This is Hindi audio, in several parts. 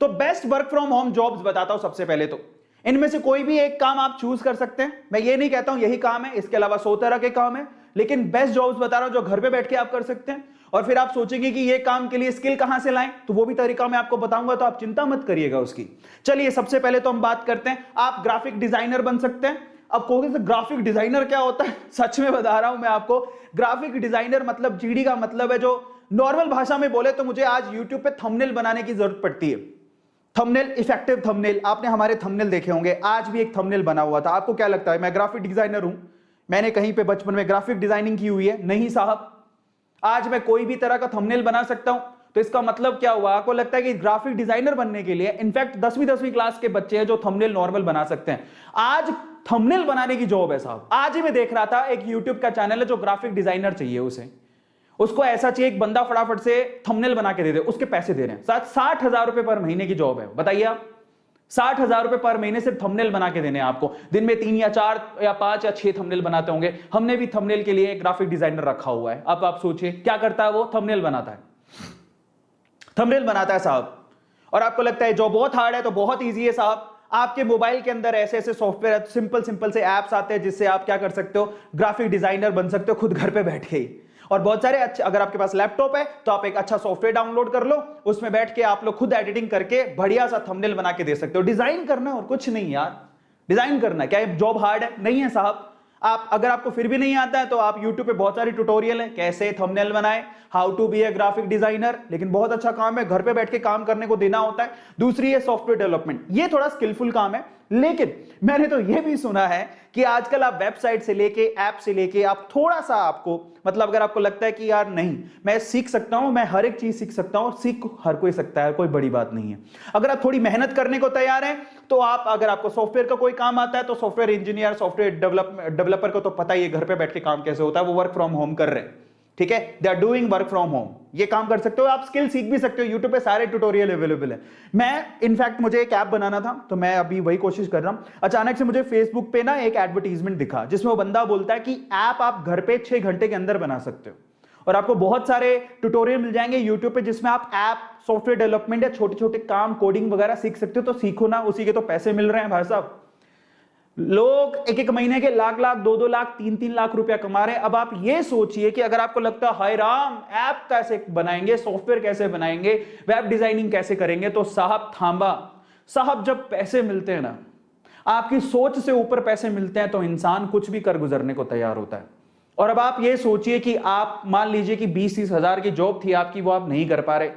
तो best work from home jobs बताता हूं सबसे पहले तो। इनमें से कोई भी एक काम आप चूज कर सकते हैं, मैं ये नहीं कहता हूं यही काम है, इसके अलावा 100 तरह के काम है, लेकिन बेस्ट जॉब्स बता रहा हूं जो घर पे बैठ के आप कर सकते हैं। और फिर आप सोचेंगे कि ये काम के लिए स्किल कहां से लाएं, तो वो भी तरीका मैं आपको बताऊंगा, तो आप चिंता मत करिएगा उसकी। चलिए सबसे पहले तो हम बात करते हैं, आप ग्राफिक डिजाइनर बन सकते हैं। अब कहोगे तो ग्राफिक डिजाइनर क्या होता है, सच में बता रहा हूं मैं आपको, ग्राफिक डिजाइनर मतलब जीडी का मतलब है, जो नॉर्मल भाषा में बोले तो मुझे आज यूट्यूब पे थंबनेल बनाने की जरूरत पड़ती है। थंबनेल, इफेक्टिव थंबनेल, आपने हमारे थंबनेल देखे होंगे, आज भी एक थंबनेल बना हुआ था। आपको क्या लगता है मैं ग्राफिक डिजाइनर हूं? मैंने कहीं पे बचपन में ग्राफिक डिजाइनिंग की हुई है? नहीं साहब। आज मैं कोई भी तरह का थंबनेल बना सकता हूं। तो इसका मतलब क्या हुआ? आपको लगता है कि ग्राफिक डिजाइनर बनने के लिए, इनफैक्ट 10वीं क्लास के बच्चे हैं जो थंबनेल नॉर्मल बना सकते हैं। आज थंबनेल बनाने की जॉब है साहब। आज ही मैं देख रहा था, एक यूट्यूब का चैनल है जो ग्राफिक डिजाइनर चाहिए उसे, उसको ऐसा चाहिए एक बंदा फटाफट से थंबनेल बना के दे दे, उसके पैसे दे रहे हैं 60,000 रुपए पर महीने की जॉब है। बताइए आप, 60,000 रुपए पर महीने सिर्फ थंबनेल बना के देने आपको। दिन में 3 या 4 या 5 या 6 थंबनेल बनाते होंगे। हमने भी थंबनेल के लिए एक ग्राफिक डिजाइनर रखा हुआ है। अब आप सोचिए क्या करता है वो? थंबनेल बनाता है, थंबनेल बनाता है साहब। और आपको लगता है जॉब बहुत हार्ड है? तो बहुत ईजी है साहब। आपके मोबाइल के अंदर ऐसे ऐसे सॉफ्टवेयर, सिंपल से एप्स आते हैं जिससे आप क्या कर सकते हो, ग्राफिक डिजाइनर बन सकते हो खुद घर पे बैठ के ही। और बहुत सारे अच्छे, अगर आपके पास लैपटॉप है तो आप एक अच्छा सॉफ्टवेयर डाउनलोड कर लो, उसमें बैठ के आप लोग खुद एडिटिंग करके बढ़िया सा थंबनेल बना के दे सकते हो। डिजाइन करना और कुछ नहीं यार, डिजाइन करना। क्या ये जॉब हार्ड है? नहीं है साहब। आप, अगर आपको फिर भी नहीं आता है तो आप YouTube पे बहुत सारी ट्यूटोरियल है कैसे थंबनेल बनाए, how to be a graphic designer. लेकिन बहुत अच्छा काम है, घर पे बैठ के काम करने को देना होता है। दूसरी है सॉफ्टवेयर डेवलपमेंट, ये थोड़ा स्किलफुल काम है। लेकिन मैंने तो ये भी सुना है कि आजकल आप वेबसाइट से लेके, ऐप से लेके, आप थोड़ा सा आपको, मतलब अगर आपको लगता है कि यार नहीं मैं सीख सकता हूं, मैं हर एक चीज सीख सकता हूं, और सीख हर कोई सकता है, कोई बड़ी बात नहीं है। अगर आप थोड़ी मेहनत करने को तैयार हैं तो आप, अगर आपको सॉफ्टवेयर का कोई काम आता है तो सॉफ्टवेयर इंजीनियर, सॉफ्टवेयर डेवलपर को तो पता ही है घर पे बैठ के काम कैसे होता है, वो वर्क फ्रॉम होम कर रहे हैं। ठीक है, they are doing work from home, ये काम कर सकते हो। आप स्किल सीख भी सकते हो, यूट्यूब पे सारे ट्यूटोरियल अवेलेबल है। मैं इनफैक्ट, मुझे एक ऐप बनाना था तो मैं अभी वही कोशिश कर रहा हूं। अचानक से मुझे फेसबुक पे ना एक एडवर्टीजमेंट दिखा जिसमें वो बंदा बोलता है कि ऐप आप घर पे 6 घंटे के अंदर बना सकते हो। और आपको बहुत सारे ट्यूटोरियल मिल जाएंगे यूट्यूब पे जिसमें आप ऐप, सॉफ्टवेयर डेवलपमेंट या छोटे छोटे काम, कोडिंग वगैरह सीख सकते हो। तो सीखो ना, उसी के तो पैसे मिल रहे हैं भाई साहब। लोग एक एक महीने के लाख लाख, 2-2 लाख, 3-3 लाख रुपया कमा रहे हैं। अब आप ये सोचिए कि अगर आपको लगता है हाय राम, ऐप कैसे बनाएंगे, सॉफ्टवेयर कैसे बनाएंगे, वेब डिजाइनिंग कैसे करेंगे, तो साहब थांबा साहब, जब पैसे मिलते हैं ना, आपकी सोच से ऊपर पैसे मिलते हैं, तो इंसान कुछ भी कर गुजरने को तैयार होता है। और अब आप ये सोचिए कि आप, मान लीजिए कि 20-30 हजार की जॉब थी आपकी, वो आप नहीं कर पा रहे,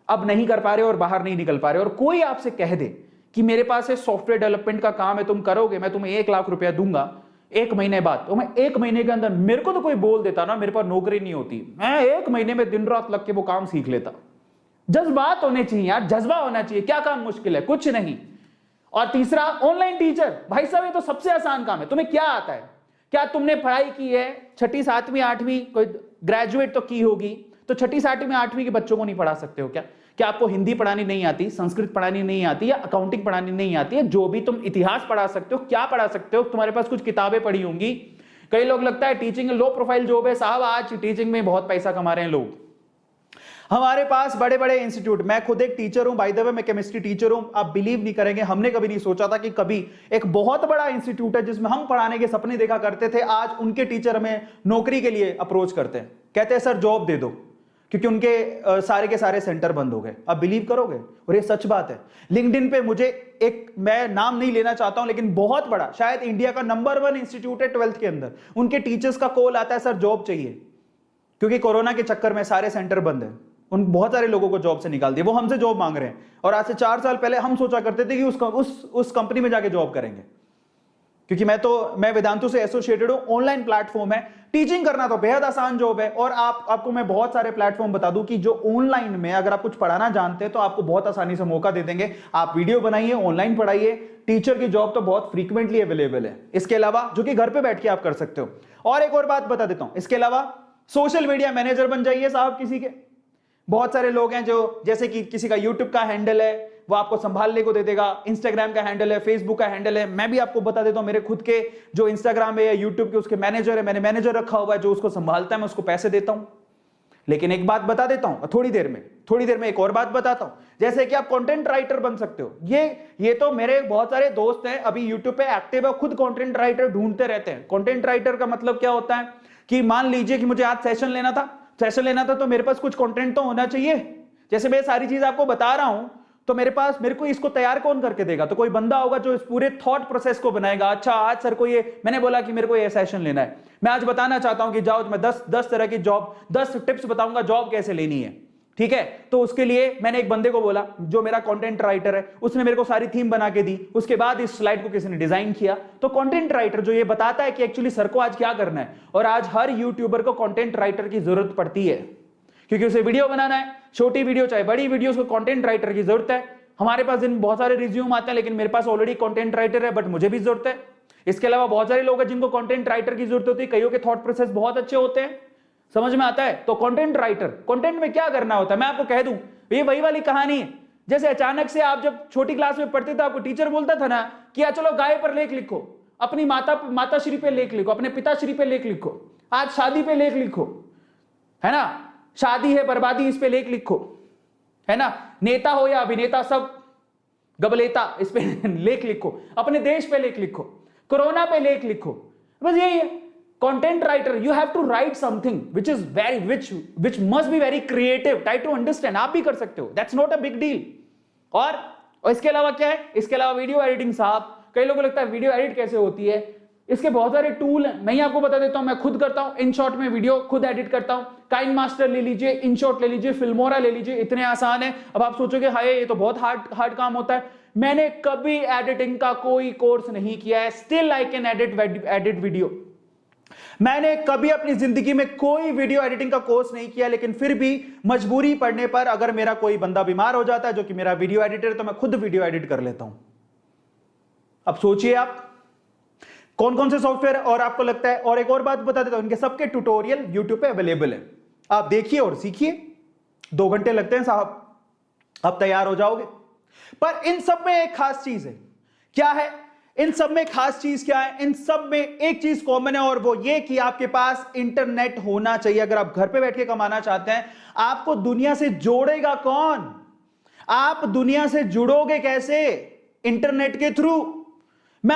अब नहीं कर पा रहे और बाहर नहीं निकल पा रहे, और कोई आपसे कह दे कि मेरे पास है सॉफ्टवेयर डेवलपमेंट का काम है, तुम करोगे, मैं तुम्हें 1 लाख रुपया दूंगा 1 महीने बाद, तो मैं 1 महीने के अंदर, मेरे को तो कोई बोल देता ना, मेरे पास नौकरी नहीं होती, मैं 1 महीने में दिन रात लग के वो काम सीख लेता। जज्बात होने चाहिए यार, जज्बा होना चाहिए। क्या काम मुश्किल है? कुछ नहीं। और तीसरा, ऑनलाइन टीचर। भाई साहब ये तो सबसे आसान काम है। तुम्हें क्या आता है? क्या तुमने पढ़ाई की है 6ठी 7वीं 8वीं, कोई ग्रेजुएट तो की होगी, तो 6ठी 7वीं 8वीं के बच्चों को नहीं पढ़ा सकते हो क्या? क्या आपको हिंदी पढ़ानी नहीं आती, संस्कृत पढ़ानी नहीं आती, या अकाउंटिंग पढ़ानी नहीं आती है? जो भी तुम, इतिहास पढ़ा सकते हो, क्या पढ़ा सकते हो? तुम्हारे पास कुछ किताबें पढ़ी होंगी। कई लोग लगता है टीचिंग लो प्रोफाइल जॉब है साहब, आज टीचिंग में बहुत पैसा कमा रहे हैं लोग। हमारे पास बड़े बड़े इंस्टीट्यूट, मैं खुद एक टीचर हूं, बाय द वे मैं केमिस्ट्री टीचर हूं। आप बिलीव नहीं करेंगे, हमने कभी नहीं सोचा था कि कभी एक बहुत बड़ा इंस्टीट्यूट है जिसमें हम पढ़ाने के सपने देखा करते थे, आज उनके टीचर हमें नौकरी के लिए अप्रोच करते हैं, कहते हैं सर जॉब दे दो, क्योंकि उनके सारे के सारे सेंटर बंद हो गए। आप बिलीव करोगे? और ये सच बात है। लिंक्डइन पे मुझे एक, मैं नाम नहीं लेना चाहता हूं, लेकिन बहुत बड़ा, शायद इंडिया का नंबर 1 इंस्टीट्यूट है 12th के अंदर, उनके टीचर्स का कॉल आता है सर जॉब चाहिए, क्योंकि कोरोना के चक्कर में सारे सेंटर बंद है। उन बहुत सारे लोगों को जॉब से निकाल दिया, वो हमसे जॉब मांग रहे हैं। और आज से 4 साल पहले हम सोचा करते थे कि उस कंपनी में जाके जॉब करेंगे, क्योंकि मैं वेदांतु से एसोसिएटेड हूं। ऑनलाइन प्लेटफॉर्म है, टीचिंग करना तो बेहद आसान जॉब है। और आपको मैं बहुत सारे प्लेटफॉर्म बता दूं कि जो ऑनलाइन में, अगर आप कुछ पढ़ाना जानते हैं तो आपको बहुत आसानी से मौका दे देंगे। आप वीडियो बनाइए, ऑनलाइन पढ़ाइए, टीचर की जॉब तो बहुत फ्रीक्वेंटली अवेलेबल है। इसके अलावा, जो कि घर पे बैठ के आप कर सकते हो। और एक और बात बता देता हूं, इसके अलावा सोशल मीडिया मैनेजर बन जाइए साहब किसी के। बहुत सारे लोग हैं जो, जैसे कि किसी का यूट्यूब का हैंडल है, वो आपको संभालने को दे देगा, इंस्टाग्राम का हैंडल है, फेसबुक का हैंडल है। मैं भी आपको बता देता हूं, मेरे खुद के जो इंस्टाग्राम है या यूट्यूब के, उसके मैनेजर है, मैंने मैनेजर रखा हुआ है जो उसको संभालता है, मैं उसको पैसे देता हूं। लेकिन एक बात बता देता हूं, थोड़ी देर में एक और बात बताता हूं, जैसे कि आप कंटेंट राइटर बन सकते हो। ये तो मेरे बहुत सारे दोस्त हैं अभी यूट्यूब पे एक्टिव है, खुद कंटेंट राइटर ढूंढते रहते हैं। कंटेंट राइटर का मतलब क्या होता है कि मान लीजिए कि मुझे आज सेशन लेना था तो मेरे पास कुछ कंटेंट तो होना चाहिए। जैसे मैं सारी चीज आपको बता रहा हूं तो मेरे को इसको तैयार कौन करके देगा? तो कोई बंदा होगा जो इस पूरे थॉट प्रोसेस को बनाएगा। अच्छा आज सर को ये, मैंने बोला कि मेरे को ये सेशन लेना है, मैं आज बताना चाहता हूं कि जाओ मैं 10 तरह की जॉब, 10 टिप्स बताऊंगा जॉब कैसे लेनी है, ठीक है? तो उसके लिए मैंने एक बंदे को बोला जो मेरा कंटेंट राइटर है, उसने मेरे को सारी थीम बना के दी, उसके बाद इस स्लाइड को किसी ने डिजाइन किया। तो कंटेंट राइटर जो ये बताता है कि एक्चुअली सर को आज क्या करना है, और आज हर यूट्यूबर को कंटेंट राइटर की जरूरत पड़ती है क्योंकि उसे वीडियो बनाना है, छोटी वीडियो चाहे बड़ी वीडियो, उसको कंटेंट राइटर की जरूरत है। हमारे पास दिन बहुत सारे रिज्यूम आते हैं लेकिन मेरे पास ऑलरेडी कंटेंट राइटर है, बट मुझे भी जरूरत है। इसके अलावा बहुत सारे लोग हैं जिनको कंटेंट राइटर की जरूरत होती है, कईयों के थॉट प्रोसेस बहुत अच्छे होते हैं, समझ में आता है? तो कंटेंट राइटर, कंटेंट में क्या करना होता है मैं आपको कह दूं, ये वही वाली कहानी है जैसे अचानक से आप जब छोटी क्लास में पढ़ते थे आपको टीचर बोलता था ना कि चलो गाय पर लेख लिखो, अपनी माताश्री पे लेख लिखो, अपने पिताश्री पे लेख लिखो, आज शादी पे लेख लिखो, है ना, शादी है बर्बादी इस पे लेख लिखो, है ना, नेता हो या अभिनेता सब गबलेता इस पे लेख लिखो, अपने देश पे लेख लिखो, कोरोना पे लेख लिखो, बस यही है content writer. You have to write something which must be very creative, try to understand. आप भी कर सकते हो, that's not a big deal. और इसके अलावा क्या है, इसके अलावा वीडियो एडिटिंग। साहब कई लोगों को लगता है वीडियो एडिट कैसे होती है, इसके बहुत सारे टूल हैं, मैं ही आपको बता देता हूं। मैं खुद करता हूं, InShot में वीडियो खुद एडिट करता हूं। काइन मास्टर ले लीजिए, InShot ले लीजिए, फिल्मोरा ले लीजिए, इतने आसान है। अब आप सोचोगे हाय ये तो बहुत हार्ड काम होता है। मैंने कभी एडिटिंग का कोई कोर्स नहीं किया है, still I can edit video. मैंने कभी अपनी जिंदगी में कोई वीडियो एडिटिंग का कोर्स नहीं किया, लेकिन फिर भी मजबूरी पड़ने पर अगर मेरा कोई बंदा बीमार हो जाता है जो कि मेरा वीडियो एडिटर है, तो मैं खुद वीडियो एडिट कर लेता हूं। अब सोचिए आप कौन कौन से सॉफ्टवेयर, और आपको लगता है, और एक और बात बता देता हूं, इनके सबके ट्यूटोरियल YouTube पे अवेलेबल है, आप देखिए और सीखिए। 2 घंटे लगते हैं साहब, आप तैयार हो जाओगे। पर इन सब में एक खास चीज है, क्या है? इन सब में खास चीज क्या है? इन सब में एक चीज कॉमन है, और वो ये कि आपके पास इंटरनेट होना चाहिए। अगर आप घर पे बैठ के कमाना चाहते हैं, आपको दुनिया से जोड़ेगा कौन? आप दुनिया से जुड़ोगे कैसे? इंटरनेट के थ्रू।